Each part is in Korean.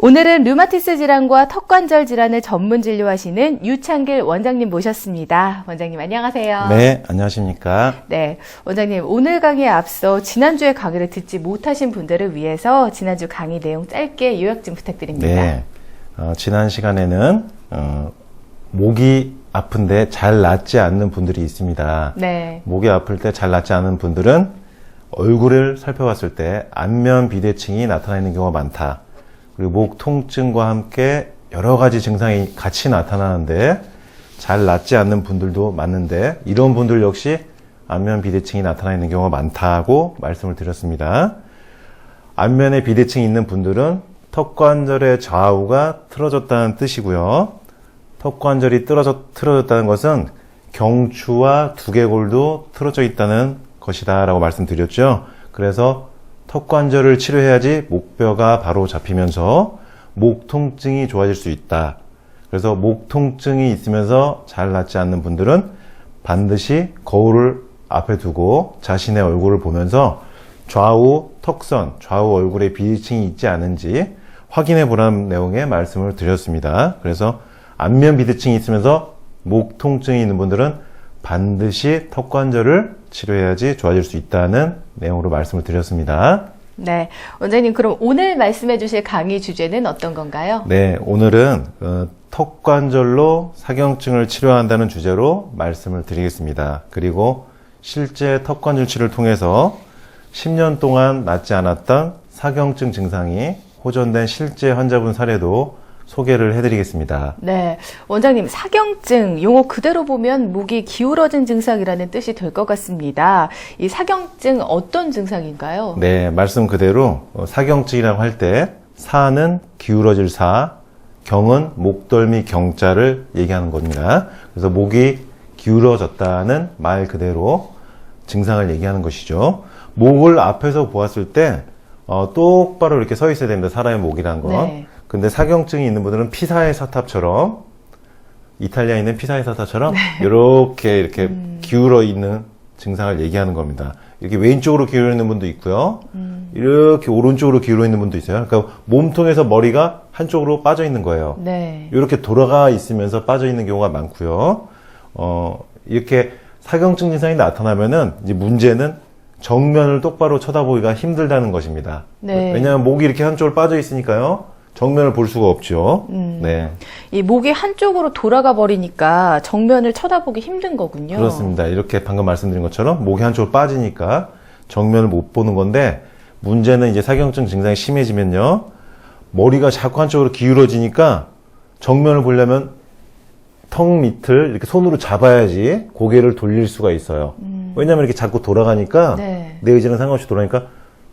오늘은 류마티스 질환과 턱관절 질환을 전문 진료하시는 유창길 원장님 모셨습니다. 원장님 안녕하세요. 네, 안녕하십니까. 네, 원장님 오늘 강의에 앞서 지난주에 강의를 듣지 못하신 분들을 위해서 지난주 강의 내용 짧게 요약 좀 부탁드립니다. 네, 지난 시간에는 목이 아픈데 잘 낫지 않는 분들이 있습니다. 네. 목이 아플 때 잘 낫지 않은 분들은 얼굴을 살펴봤을 때 안면 비대칭이 나타나는 경우가 많다. 그리고 목 통증과 함께 여러 가지 증상이 같이 나타나는데 잘 낫지 않는 분들도 많은데 이런 분들 역시 안면 비대칭이 나타나 있는 경우가 많다고 말씀을 드렸습니다. 안면에 비대칭이 있는 분들은 턱관절의 좌우가 틀어졌다는 뜻이고요. 턱관절이 틀어졌다는 것은 경추와 두개골도 틀어져 있다는 것이다 라고 말씀드렸죠. 그래서 턱관절을 치료해야지 목뼈가 바로 잡히면서 목 통증이 좋아질 수 있다. 그래서 목 통증이 있으면서 잘 낫지 않는 분들은 반드시 거울을 앞에 두고 자신의 얼굴을 보면서 좌우 턱선, 좌우 얼굴에 비대칭이 있지 않은지 확인해 보라는 내용의 말씀을 드렸습니다. 그래서 안면 비대칭이 있으면서 목 통증이 있는 분들은 반드시 턱관절을 치료해야지 좋아질 수 있다는 내용으로 말씀을 드렸습니다. 네, 원장님 그럼 오늘 말씀해 주실 강의 주제는 어떤 건가요? 네, 오늘은 턱관절로 사경증을 치료한다는 주제로 말씀을 드리겠습니다. 그리고 실제 턱관절 치료를 통해서 10년 동안 낫지 않았던 사경증 증상이 호전된 실제 환자분 사례도 소개를 해드리겠습니다. 네, 원장님 사경증 용어 그대로 보면 목이 기울어진 증상이라는 뜻이 될 것 같습니다. 이 사경증 어떤 증상인가요? 네, 말씀 그대로 사경증이라고 할 때 사는 기울어질 사, 경은 목덜미 경자를 얘기하는 겁니다. 그래서 목이 기울어졌다는 말 그대로 증상을 얘기하는 것이죠. 목을 앞에서 보았을 때 똑바로 이렇게 서 있어야 됩니다. 사람의 목이란 건. 네. 근데 사경증이 있는 분들은 피사의 사탑처럼 이탈리아에 있는 피사의 사탑처럼 이렇게 기울어 있는 증상을 얘기하는 겁니다. 이렇게 왼쪽으로 기울어 있는 분도 있고요. 이렇게 오른쪽으로 기울어 있는 분도 있어요. 그러니까 몸통에서 머리가 한쪽으로 빠져 있는 거예요. 네. 이렇게 돌아가 있으면서 빠져 있는 경우가 많고요. 이렇게 사경증 증상이 나타나면은 이제 문제는 정면을 똑바로 쳐다보기가 힘들다는 것입니다. 네. 왜냐하면 목이 이렇게 한쪽으로 빠져 있으니까요. 정면을 볼 수가 없죠. 네. 이 목이 한쪽으로 돌아가 버리니까 정면을 쳐다보기 힘든 거군요. 그렇습니다. 이렇게 방금 말씀드린 것처럼 목이 한쪽으로 빠지니까 정면을 못 보는 건데 문제는 이제 사경증 증상이 심해지면요. 머리가 자꾸 한쪽으로 기울어지니까 정면을 보려면 턱 밑을 이렇게 손으로 잡아야지 고개를 돌릴 수가 있어요. 왜냐하면 이렇게 자꾸 돌아가니까 네. 내 의지는 상관없이 돌아가니까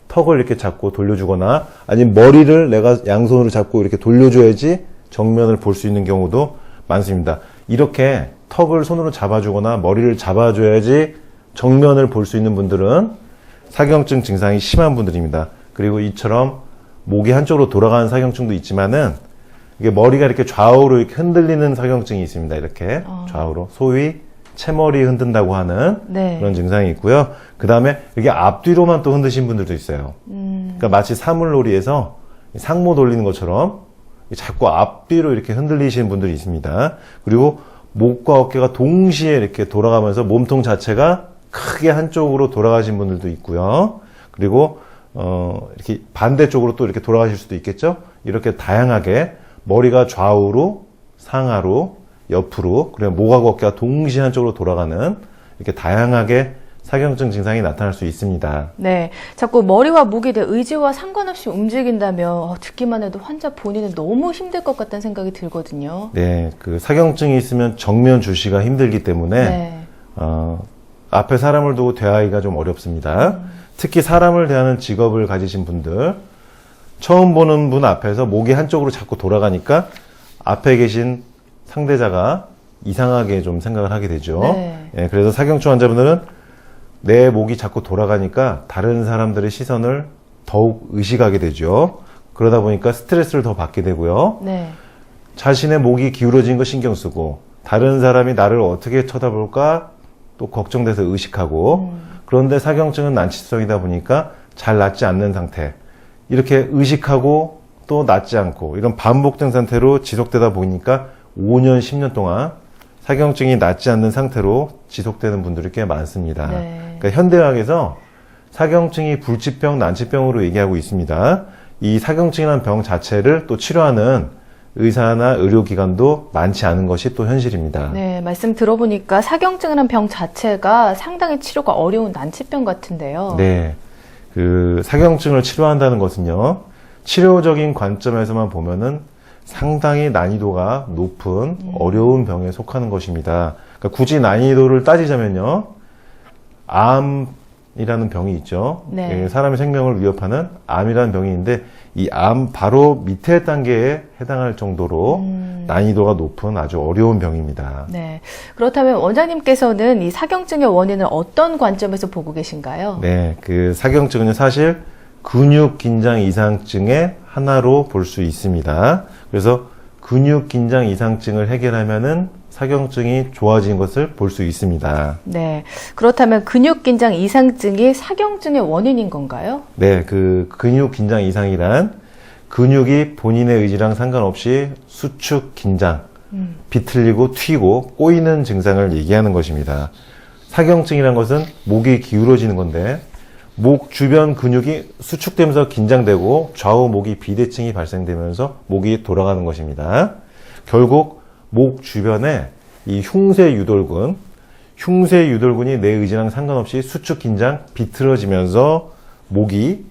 턱을 이렇게 잡고 돌려주거나 아니면 머리를 내가 양손으로 잡고 이렇게 돌려줘야지 정면을 볼 수 있는 경우도 많습니다. 이렇게 턱을 손으로 잡아주거나 머리를 잡아줘야지 정면을 볼 수 있는 분들은 사경증 증상이 심한 분들입니다. 그리고 이처럼 목이 한쪽으로 돌아가는 사경증도 있지만은 이게 머리가 이렇게 좌우로 이렇게 흔들리는 사경증이 있습니다. 이렇게 좌우로 소위 채머리 흔든다고 하는 네. 그런 증상이 있고요. 그 다음에 이게 앞뒤로만 또 흔드신 분들도 있어요. 그러니까 마치 사물놀이에서 상모 돌리는 것처럼 자꾸 앞뒤로 이렇게 흔들리시는 분들이 있습니다. 그리고 목과 어깨가 동시에 이렇게 돌아가면서 몸통 자체가 크게 한쪽으로 돌아가신 분들도 있고요. 그리고 이렇게 반대쪽으로 또 이렇게 돌아가실 수도 있겠죠. 이렇게 다양하게 머리가 좌우로 상하로 옆으로 그리고 목하고 어깨가 동시에 한쪽으로 돌아가는 이렇게 다양하게 사경증 증상이 나타날 수 있습니다. 네, 자꾸 머리와 목이 내 의지와 상관없이 움직인다면 듣기만 해도 환자 본인은 너무 힘들 것 같다는 생각이 들거든요. 네, 그 사경증이 있으면 정면 주시가 힘들기 때문에 네. 앞에 사람을 두고 대하기가 좀 어렵습니다. 특히 사람을 대하는 직업을 가지신 분들 처음 보는 분 앞에서 목이 한쪽으로 자꾸 돌아가니까 앞에 계신 상대자가 이상하게 좀 생각을 하게 되죠. 네. 예, 그래서 사경증 환자분들은 내 목이 자꾸 돌아가니까 다른 사람들의 시선을 더욱 의식하게 되죠. 그러다 보니까 스트레스를 더 받게 되고요. 네. 자신의 목이 기울어진 거 신경 쓰고 다른 사람이 나를 어떻게 쳐다볼까 또 걱정돼서 의식하고 그런데 사경증은 난치성이다 보니까 잘 낫지 않는 상태. 이렇게 의식하고 또 낫지 않고 이런 반복된 상태로 지속되다 보니까 5년, 10년 동안 사경증이 낫지 않는 상태로 지속되는 분들이 꽤 많습니다. 네. 그러니까 현대의학에서 사경증이 불치병, 난치병으로 얘기하고 있습니다. 이 사경증이라는 병 자체를 또 치료하는 의사나 의료기관도 많지 않은 것이 또 현실입니다. 네, 말씀 들어보니까 사경증이라는 병 자체가 상당히 치료가 어려운 난치병 같은데요. 네. 그 사경증을 치료한다는 것은요, 치료적인 관점에서만 보면은 상당히 난이도가 높은 어려운 병에 속하는 것입니다. 그러니까 굳이 난이도를 따지자면요, 암이라는 병이 있죠. 네. 사람의 생명을 위협하는 암이라는 병이 있는데 이 암 바로 밑에 단계에 해당할 정도로 난이도가 높은 아주 어려운 병입니다. 네. 그렇다면 원장님께서는 이 사경증의 원인을 어떤 관점에서 보고 계신가요? 네, 그 사경증은 사실 근육 긴장 이상증의 하나로 볼 수 있습니다. 그래서 근육 긴장 이상증을 해결하면은 사경증이 좋아진 것을 볼 수 있습니다. 네. 그렇다면 근육 긴장 이상증이 사경증의 원인인 건가요? 네, 그 근육 긴장 이상이란 근육이 본인의 의지랑 상관없이 수축 긴장, 비틀리고 튀고 꼬이는 증상을 얘기하는 것입니다. 사경증이란 것은 목이 기울어지는 건데 목 주변 근육이 수축되면서 긴장되고 좌우 목이 비대칭이 발생되면서 목이 돌아가는 것입니다. 결국 목 주변에 이 흉쇄유돌근이 내 의지랑 상관없이 수축 긴장 비틀어지면서 목이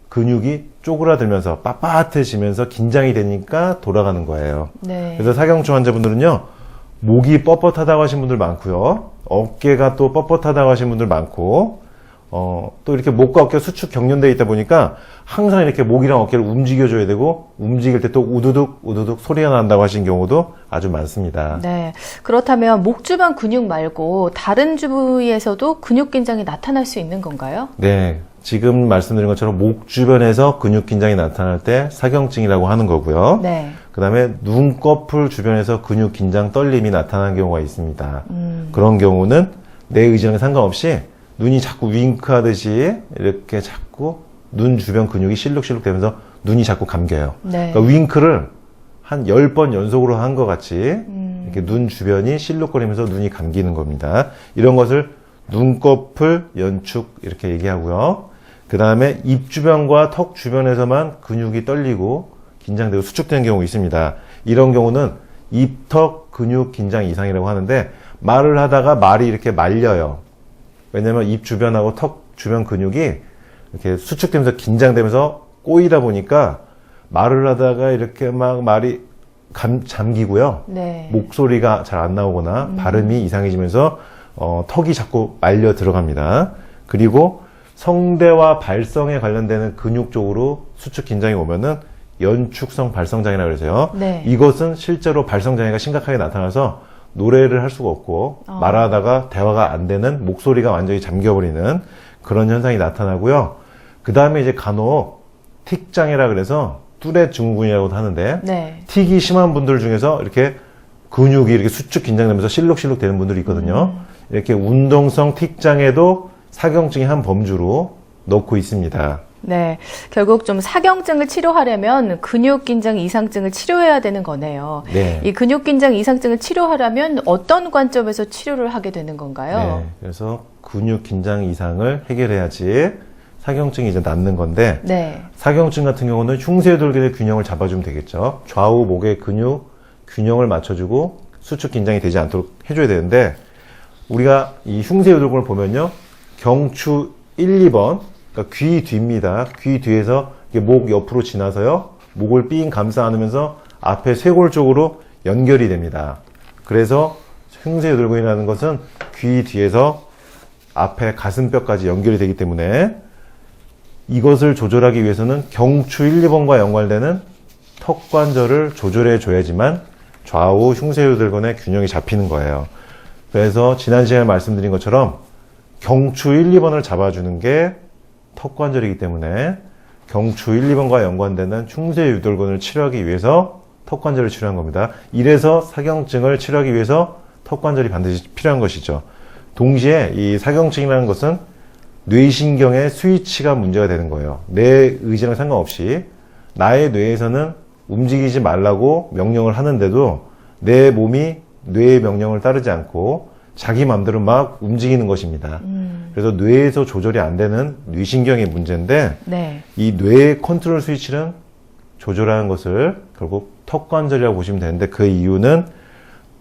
근육이 쪼그라들면서 빳빳해지면서 긴장이 되니까 돌아가는 거예요. 네. 그래서 사경증 환자분들은요, 목이 뻣뻣하다고 하신 분들 많고요, 어깨가 또 뻣뻣하다고 하신 분들 많고, 또 이렇게 목과 어깨가 수축 경련되어 있다 보니까 항상 이렇게 목이랑 어깨를 움직여줘야 되고 움직일 때 또 우두둑 우두둑 소리가 난다고 하신 경우도 아주 많습니다. 네. 그렇다면 목 주변 근육 말고 다른 부위에서도 근육 긴장이 나타날 수 있는 건가요? 네, 지금 말씀드린 것처럼 목 주변에서 근육 긴장이 나타날 때 사경증이라고 하는 거고요. 네. 그 다음에 눈꺼풀 주변에서 근육 긴장 떨림이 나타나는 경우가 있습니다. 그런 경우는 내 의지랑 상관없이 눈이 자꾸 윙크하듯이 이렇게 자꾸 눈 주변 근육이 실룩실룩 되면서 눈이 자꾸 감겨요. 네. 그러니까 윙크를 한 10번 연속으로 한 것 같이 이렇게 눈 주변이 실룩거리면서 눈이 감기는 겁니다. 이런 것을 눈꺼풀 연축 이렇게 얘기하고요. 그 다음에 입 주변과 턱 주변에서만 근육이 떨리고 긴장되고 수축되는 경우가 있습니다. 이런 경우는 입, 턱 근육 긴장 이상이라고 하는데 말을 하다가 말이 이렇게 말려요. 왜냐면 입 주변하고 턱 주변 근육이 이렇게 수축되면서 긴장되면서 꼬이다 보니까 말을 하다가 이렇게 막 말이 잠기고요. 네. 목소리가 잘 안 나오거나 발음이 이상해지면서 턱이 자꾸 말려 들어갑니다. 그리고 성대와 발성에 관련되는 근육 쪽으로 수축 긴장이 오면은 연축성 발성장애라고 그러세요. 네. 이것은 실제로 발성장애가 심각하게 나타나서 노래를 할 수가 없고 말하다가 대화가 안 되는 목소리가 완전히 잠겨버리는 그런 현상이 나타나고요. 그 다음에 이제 간혹 틱장애라 그래서 뚜렛 증후군이라고도 하는데 네. 틱이 심한 분들 중에서 이렇게 근육이 이렇게 수축 긴장되면서 실룩실룩 되는 분들이 있거든요. 이렇게 운동성 틱장애도 사경증의 한 범주로 넣고 있습니다. 네. 결국 좀 사경증을 치료하려면 근육 긴장 이상증을 치료해야 되는 거네요. 네. 이 근육 긴장 이상증을 치료하려면 어떤 관점에서 치료를 하게 되는 건가요? 네. 그래서 근육 긴장 이상을 해결해야지 사경증이 이제 낫는 건데 네. 사경증 같은 경우는 흉쇄유돌근의 균형을 잡아주면 되겠죠. 좌우 목의 근육 균형을 맞춰주고 수축 긴장이 되지 않도록 해줘야 되는데 우리가 이 흉쇄유돌근을 보면요. 경추 1, 2번 그러니까 귀 뒤입니다. 귀 뒤에서 목 옆으로 지나서요. 목을 삥 감싸 안으면서 앞에 쇄골 쪽으로 연결이 됩니다. 그래서 흉쇄유돌근이라는 것은 귀 뒤에서 앞에 가슴뼈까지 연결이 되기 때문에 이것을 조절하기 위해서는 경추 1, 2번과 연관되는 턱관절을 조절해 줘야지만 좌우 흉쇄유돌근의 균형이 잡히는 거예요. 그래서 지난 시간에 말씀드린 것처럼 경추 1, 2번을 잡아주는 게 턱관절이기 때문에 경추 1, 2번과 연관되는 흉쇄유돌근을 치료하기 위해서 턱관절을 치료한 겁니다. 이래서 사경증을 치료하기 위해서 턱관절이 반드시 필요한 것이죠. 동시에 이 사경증이라는 것은 뇌신경의 스위치가 문제가 되는 거예요. 내 의지랑 상관없이 나의 뇌에서는 움직이지 말라고 명령을 하는데도 내 몸이 뇌의 명령을 따르지 않고 자기 마음대로 막 움직이는 것입니다. 그래서 뇌에서 조절이 안 되는 뇌신경의 문제인데 네. 이 뇌의 컨트롤 스위치는 조절하는 것을 결국 턱관절이라고 보시면 되는데 그 이유는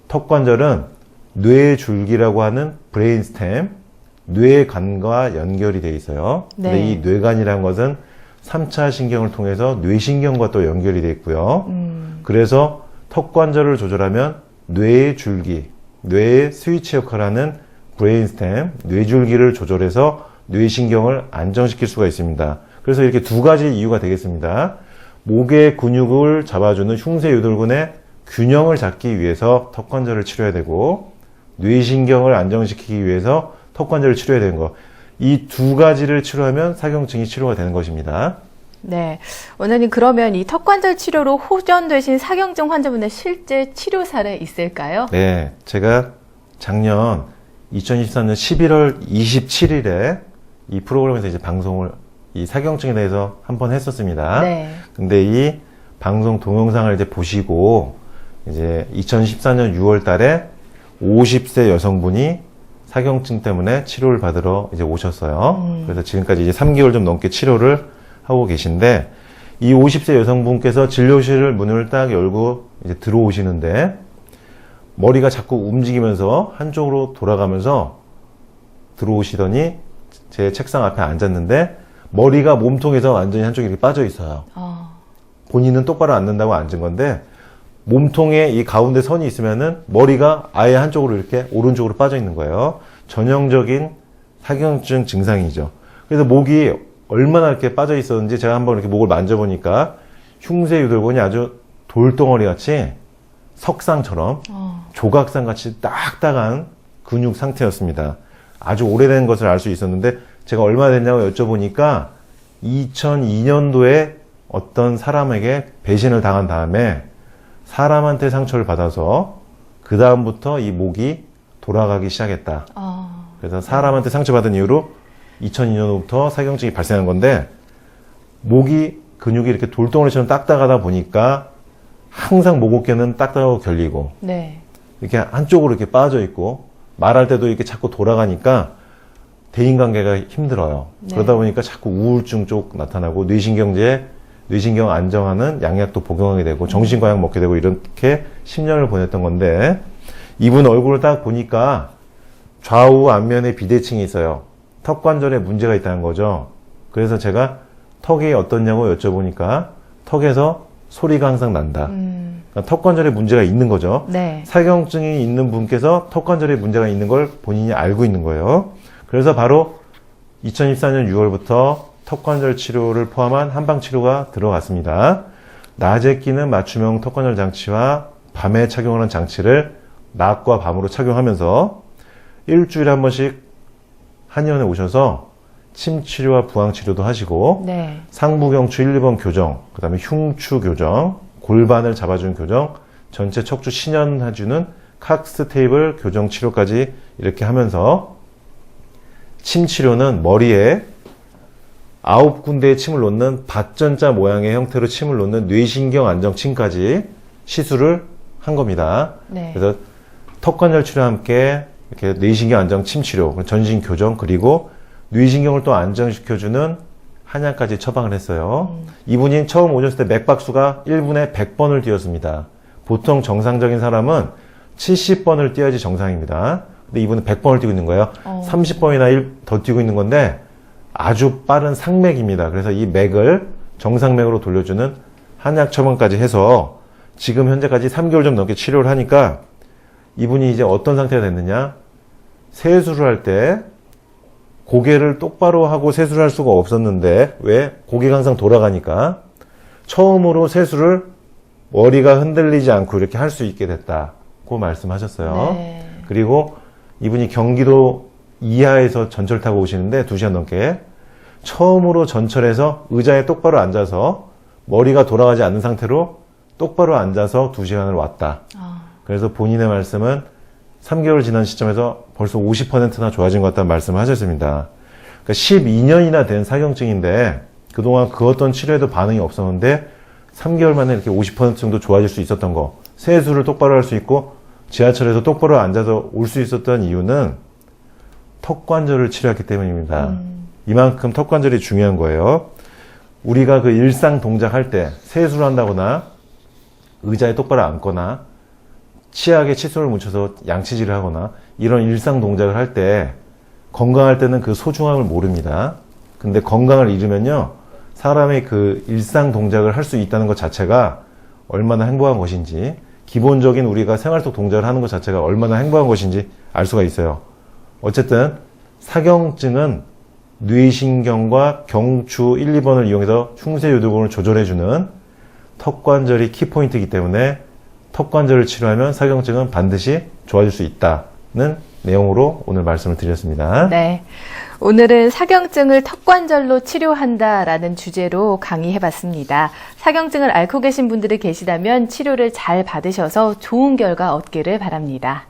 턱관절은 뇌의 줄기라고 하는 브레인스템, 뇌관과 연결이 되어 있어요. 근데 네. 이 뇌관이라는 것은 3차 신경을 통해서 뇌신경과 또 연결이 되어 있고요. 그래서 턱관절을 조절하면 뇌의 줄기, 뇌의 스위치 역할을 하는 브레인스템, 뇌줄기를 조절해서 뇌신경을 안정시킬 수가 있습니다. 그래서 이렇게 두 가지 이유가 되겠습니다. 목의 근육을 잡아주는 흉쇄유돌근의 균형을 잡기 위해서 턱관절을 치료해야 되고 뇌신경을 안정시키기 위해서 턱관절을 치료해야 되는 거. 이 두 가지를 치료하면 사경증이 치료가 되는 것입니다. 네. 원장님, 그러면 이 턱관절 치료로 호전되신 사경증 환자분의 실제 치료 사례 있을까요? 네. 제가 작년 2024년 11월 27일에 이 프로그램에서 이제 방송을 이 사경증에 대해서 한번 했었습니다. 네. 근데 이 방송 동영상을 이제 보시고 이제 2014년 6월 달에 50세 여성분이 사경증 때문에 치료를 받으러 이제 오셨어요. 그래서 지금까지 이제 3개월 좀 넘게 치료를 하고 계신데 이 50세 여성분께서 진료실 문을 딱 열고 이제 들어오시는데 머리가 자꾸 움직이면서 한쪽으로 돌아가면서 들어오시더니 제 책상 앞에 앉았는데 머리가 몸통에서 완전히 한쪽이 이렇게 빠져 있어요. 본인은 똑바로 앉는다고 앉은 건데 몸통에 이 가운데 선이 있으면은 머리가 아예 한쪽으로 이렇게 오른쪽으로 빠져 있는 거예요. 전형적인 사경증 증상이죠. 그래서 목이 얼마나 이렇게 빠져 있었는지 제가 한번 이렇게 목을 만져보니까 흉쇄유돌근이 아주 돌덩어리 같이 석상처럼 조각상 같이 딱딱한 근육 상태였습니다. 아주 오래된 것을 알 수 있었는데 제가 얼마 됐냐고 여쭤보니까 2002년도에 어떤 사람에게 배신을 당한 다음에 사람한테 상처를 받아서 그 다음부터 이 목이 돌아가기 시작했다. 그래서 사람한테 상처받은 이후로 2002년부터 사경증이 발생한 건데 목이 근육이 이렇게 돌덩어리처럼 딱딱하다 보니까 항상 목 어깨는 딱딱하고 결리고 네. 이렇게 한쪽으로 이렇게 빠져 있고 말할 때도 이렇게 자꾸 돌아가니까 대인관계가 힘들어요. 네. 그러다 보니까 자꾸 우울증 쪽 나타나고 뇌신경 안정하는 양약도 복용하게 되고 정신과약 먹게 되고 이렇게 10년을 보냈던 건데 이분 얼굴을 딱 보니까 좌우 앞면에 비대칭이 있어요. 턱관절에 문제가 있다는 거죠. 그래서 제가 턱이 어떻냐고 여쭤보니까 턱에서 소리가 항상 난다. 그러니까 턱관절에 문제가 있는 거죠. 네. 사경증이 있는 분께서 턱관절에 문제가 있는 걸 본인이 알고 있는 거예요. 그래서 바로 2014년 6월부터 턱관절 치료를 포함한 한방 치료가 들어갔습니다. 낮에 끼는 맞춤형 턱관절 장치와 밤에 착용하는 장치를 낮과 밤으로 착용하면서 일주일에 한 번씩 한의원에 오셔서 침 치료와 부항 치료도 하시고 네. 상부경추 1, 2번 교정, 그 다음에 흉추 교정, 골반을 잡아주는 교정, 전체 척추 신연해주는 칵스 테이블 교정 치료까지 이렇게 하면서 침 치료는 머리에 9군데의 침을 놓는 밭전자 모양의 형태로 침을 놓는 뇌신경 안정침까지 시술을 한 겁니다. 네. 그래서 턱관절 치료와 함께 이렇게 뇌신경 안정 침 치료, 전신 교정, 그리고 뇌신경을 또 안정시켜주는 한약까지 처방을 했어요. 이분이 처음 오셨을 때 맥박수가 1분에 100번을 뛰었습니다. 보통 정상적인 사람은 70번을 뛰어야지 정상입니다. 근데 이분은 100번을 뛰고 있는 거예요. 30번이나 더 뛰고 있는 건데 아주 빠른 상맥입니다. 그래서 이 맥을 정상맥으로 돌려주는 한약 처방까지 해서 지금 현재까지 3개월 좀 넘게 치료를 하니까 이분이 이제 어떤 상태가 됐느냐? 세수를 할 때 고개를 똑바로 하고 세수를 할 수가 없었는데 왜? 고개가 항상 돌아가니까 처음으로 세수를 머리가 흔들리지 않고 이렇게 할 수 있게 됐다고 말씀하셨어요. 네. 그리고 이분이 경기도 이하에서 전철 타고 오시는데 2시간 넘게 처음으로 전철에서 의자에 똑바로 앉아서 머리가 돌아가지 않는 상태로 똑바로 앉아서 2시간을 왔다. 그래서 본인의 말씀은 3개월 지난 시점에서 벌써 50%나 좋아진 것 같다는 말씀을 하셨습니다. 그러니까 12년이나 된 사경증인데 그동안 그 어떤 치료에도 반응이 없었는데 3개월 만에 이렇게 50% 정도 좋아질 수 있었던 거, 세수를 똑바로 할 수 있고 지하철에서 똑바로 앉아서 올 수 있었던 이유는 턱관절을 치료했기 때문입니다. 이만큼 턱관절이 중요한 거예요. 우리가 그 일상 동작할 때 세수를 한다거나 의자에 똑바로 앉거나 치약에 칫솔을 묻혀서 양치질을 하거나 이런 일상 동작을 할 때 건강할 때는 그 소중함을 모릅니다. 근데 건강을 잃으면요, 사람의 그 일상 동작을 할 수 있다는 것 자체가 얼마나 행복한 것인지, 기본적인 우리가 생활 속 동작을 하는 것 자체가 얼마나 행복한 것인지 알 수가 있어요. 어쨌든 사경증은 뇌신경과 경추 1, 2번을 이용해서 충세요도근을 조절해주는 턱관절이 키포인트이기 때문에 턱관절을 치료하면 사경증은 반드시 좋아질 수 있다는 내용으로 오늘 말씀을 드렸습니다. 네. 오늘은 사경증을 턱관절로 치료한다라는 주제로 강의해봤습니다. 사경증을 앓고 계신 분들이 계시다면 치료를 잘 받으셔서 좋은 결과 얻기를 바랍니다.